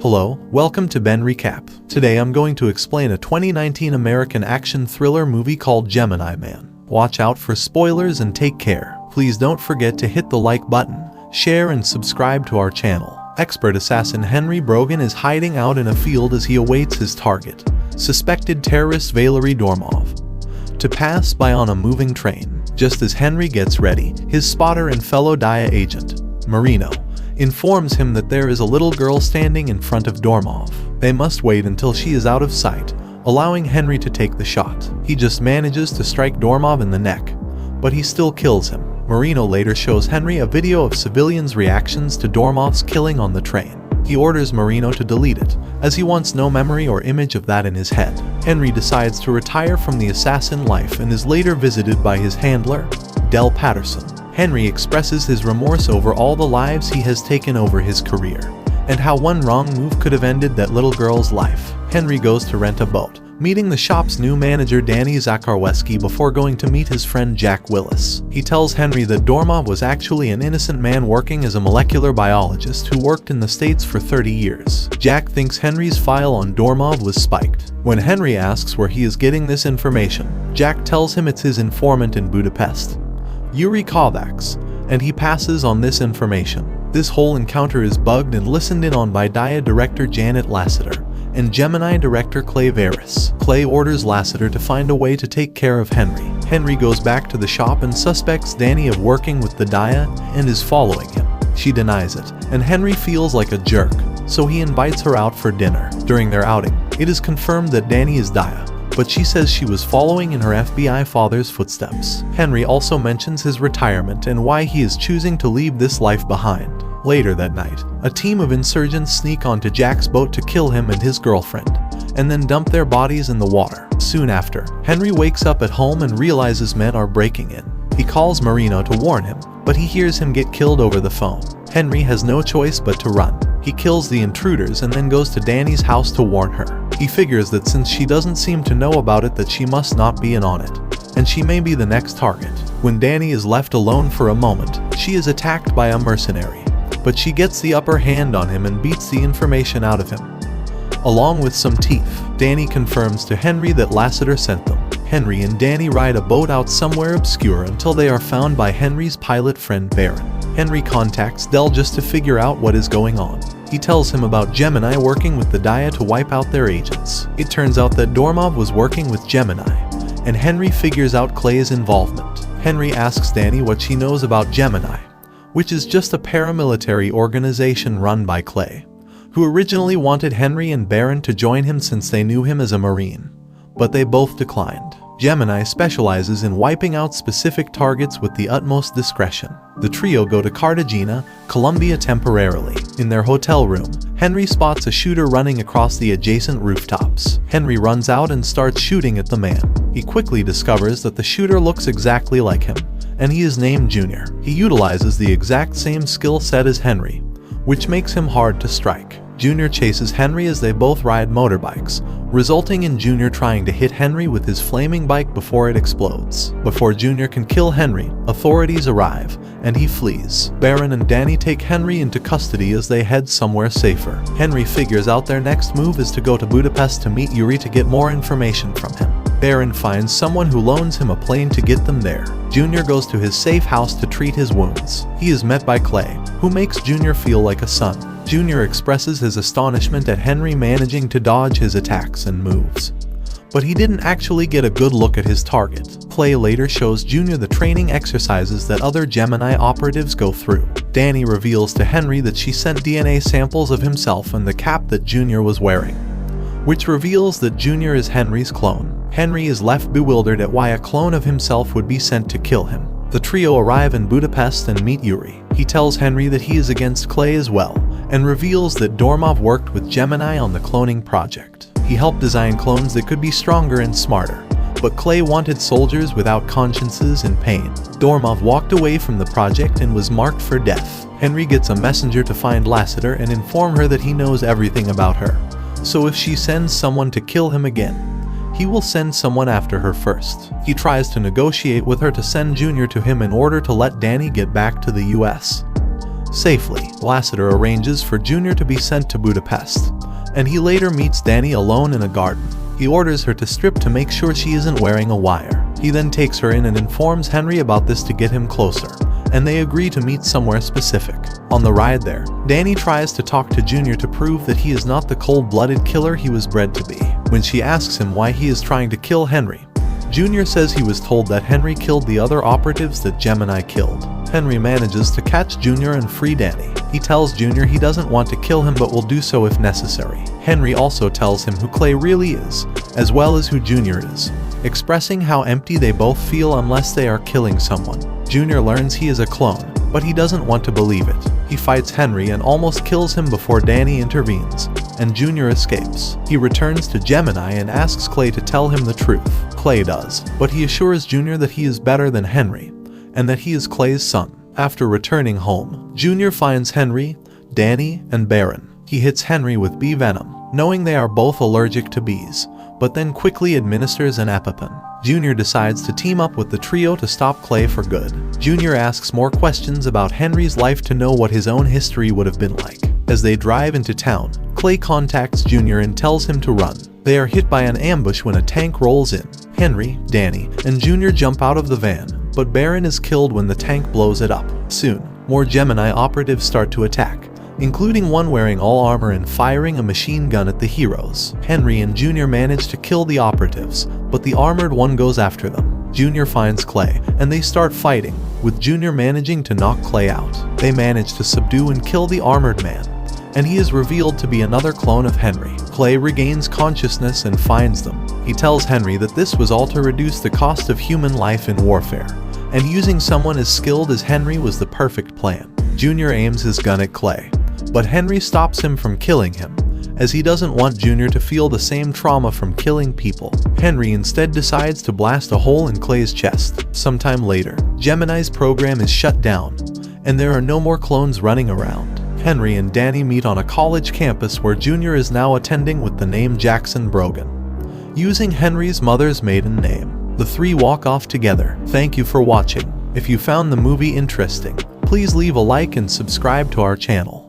Hello, welcome to Ben Recap. Today I'm going to explain a 2019 American action thriller movie called Gemini Man. Watch out for spoilers and take care. Please don't forget to hit the like button, share and subscribe to our channel. Expert assassin Henry Brogan is hiding out in a field as he awaits his target, suspected terrorist Valery Dormov, to pass by on a moving train. Just as Henry gets ready, his spotter and fellow DIA agent, Marino, informs him that there is a little girl standing in front of Dormov. They must wait until she is out of sight, allowing Henry to take the shot. He just manages to strike Dormov in the neck, but he still kills him. Marino later shows Henry a video of civilians' reactions to Dormov's killing on the train. He orders Marino to delete it, as he wants no memory or image of that in his head. Henry decides to retire from the assassin life and is later visited by his handler, Del Patterson. Henry expresses his remorse over all the lives he has taken over his career, and how one wrong move could have ended that little girl's life. Henry goes to rent a boat, meeting the shop's new manager Danny Zakarweski before going to meet his friend Jack Willis. He tells Henry that Dormov was actually an innocent man working as a molecular biologist who worked in the States for 30 years. Jack thinks Henry's file on Dormov was spiked. When Henry asks where he is getting this information, Jack tells him it's his informant in Budapest, Yuri Kovacs, and he passes on this information. This whole encounter is bugged and listened in on by DIA director Janet Lasseter and Gemini director Clay Veris. Clay orders Lasseter to find a way to take care of Henry. Henry goes back to the shop and suspects Danny of working with the DIA and is following him. She denies it, and Henry feels like a jerk, so he invites her out for dinner. During their outing, it is confirmed that Danny is DIA, but she says she was following in her FBI father's footsteps. Henry also mentions his retirement and why he is choosing to leave this life behind. Later that night, a team of insurgents sneak onto Jack's boat to kill him and his girlfriend, and then dump their bodies in the water. Soon after, Henry wakes up at home and realizes men are breaking in. He calls Marino to warn him, but he hears him get killed over the phone. Henry has no choice but to run. He kills the intruders and then goes to Danny's house to warn her. He figures that since she doesn't seem to know about it, that she must not be in on it, and she may be the next target. When Danny is left alone for a moment, she is attacked by a mercenary, but she gets the upper hand on him and beats the information out of him, along with some teeth. Danny confirms to Henry that Lasseter sent them. Henry and Danny ride a boat out somewhere obscure until they are found by Henry's pilot friend Baron. Henry contacts Del just to figure out what is going on. He tells him about Gemini working with the DIA to wipe out their agents. It turns out that Dormov was working with Gemini, and Henry figures out Clay's involvement. Henry asks Danny what she knows about Gemini, which is just a paramilitary organization run by Clay, who originally wanted Henry and Baron to join him since they knew him as a Marine, but they both declined. Gemini specializes in wiping out specific targets with the utmost discretion. The trio go to Cartagena, Colombia temporarily. In their hotel room, Henry spots a shooter running across the adjacent rooftops. Henry runs out and starts shooting at the man. He quickly discovers that the shooter looks exactly like him, and he is named Junior. He utilizes the exact same skill set as Henry, which makes him hard to strike. Junior chases Henry as they both ride motorbikes, resulting in Junior trying to hit Henry with his flaming bike before it explodes. Before Junior can kill Henry, authorities arrive, and he flees. Baron and Danny take Henry into custody as they head somewhere safer. Henry figures out their next move is to go to Budapest to meet Yuri to get more information from him. Baron finds someone who loans him a plane to get them there. Junior goes to his safe house to treat his wounds. He is met by Clay, who makes Junior feel like a son. Junior expresses his astonishment at Henry managing to dodge his attacks and moves, but he didn't actually get a good look at his target. Clay later shows Junior the training exercises that other Gemini operatives go through. Danny reveals to Henry that she sent DNA samples of himself and the cap that Junior was wearing, which reveals that Junior is Henry's clone. Henry is left bewildered at why a clone of himself would be sent to kill him. The trio arrive in Budapest and meet Yuri. He tells Henry that he is against Clay as well, and reveals that Dormov worked with Gemini on the cloning project. He helped design clones that could be stronger and smarter, but Clay wanted soldiers without consciences and pain. Dormov walked away from the project and was marked for death. Henry gets a messenger to find Lasseter and inform her that he knows everything about her, so if she sends someone to kill him again, he will send someone after her first. He tries to negotiate with her to send Junior to him in order to let Danny get back to the US, safely. Lassiter arranges for Junior to be sent to Budapest, and he later meets Danny alone in a garden. He orders her to strip to make sure she isn't wearing a wire. He then takes her in and informs Henry about this to get him closer, and they agree to meet somewhere specific. On the ride there, Danny tries to talk to Junior to prove that he is not the cold-blooded killer he was bred to be. When she asks him why he is trying to kill Henry, Junior says he was told that Henry killed the other operatives that Gemini killed. Henry manages to catch Junior and free Danny. He tells Junior he doesn't want to kill him but will do so if necessary. Henry also tells him who Clay really is, as well as who Junior is, expressing how empty they both feel unless they are killing someone. Junior learns he is a clone, but he doesn't want to believe it. He fights Henry and almost kills him before Danny intervenes, and Junior escapes. He returns to Gemini and asks Clay to tell him the truth. Clay does, but he assures Junior that he is better than Henry, and that he is Clay's son. After returning home, Junior finds Henry, Danny, and Baron. He hits Henry with bee venom, knowing they are both allergic to bees, but then quickly administers an EpiPen. Junior decides to team up with the trio to stop Clay for good. Junior asks more questions about Henry's life to know what his own history would have been like. As they drive into town, Clay contacts Junior and tells him to run. They are hit by an ambush when a tank rolls in. Henry, Danny, and Junior jump out of the van, but Baron is killed when the tank blows it up. Soon, more Gemini operatives start to attack, including one wearing all armor and firing a machine gun at the heroes. Henry and Junior manage to kill the operatives, but the armored one goes after them. Junior finds Clay, and they start fighting, with Junior managing to knock Clay out. They manage to subdue and kill the armored man, and he is revealed to be another clone of Henry. Clay regains consciousness and finds them. He tells Henry that this was all to reduce the cost of human life in warfare, and using someone as skilled as Henry was the perfect plan. Junior aims his gun at Clay, but Henry stops him from killing him, as he doesn't want Junior to feel the same trauma from killing people. Henry instead decides to blast a hole in Clay's chest. Sometime later, Gemini's program is shut down, and there are no more clones running around. Henry and Danny meet on a college campus where Junior is now attending with the name Jackson Brogan, using Henry's mother's maiden name. The three walk off together. Thank you for watching. If you found the movie interesting, please leave a like and subscribe to our channel.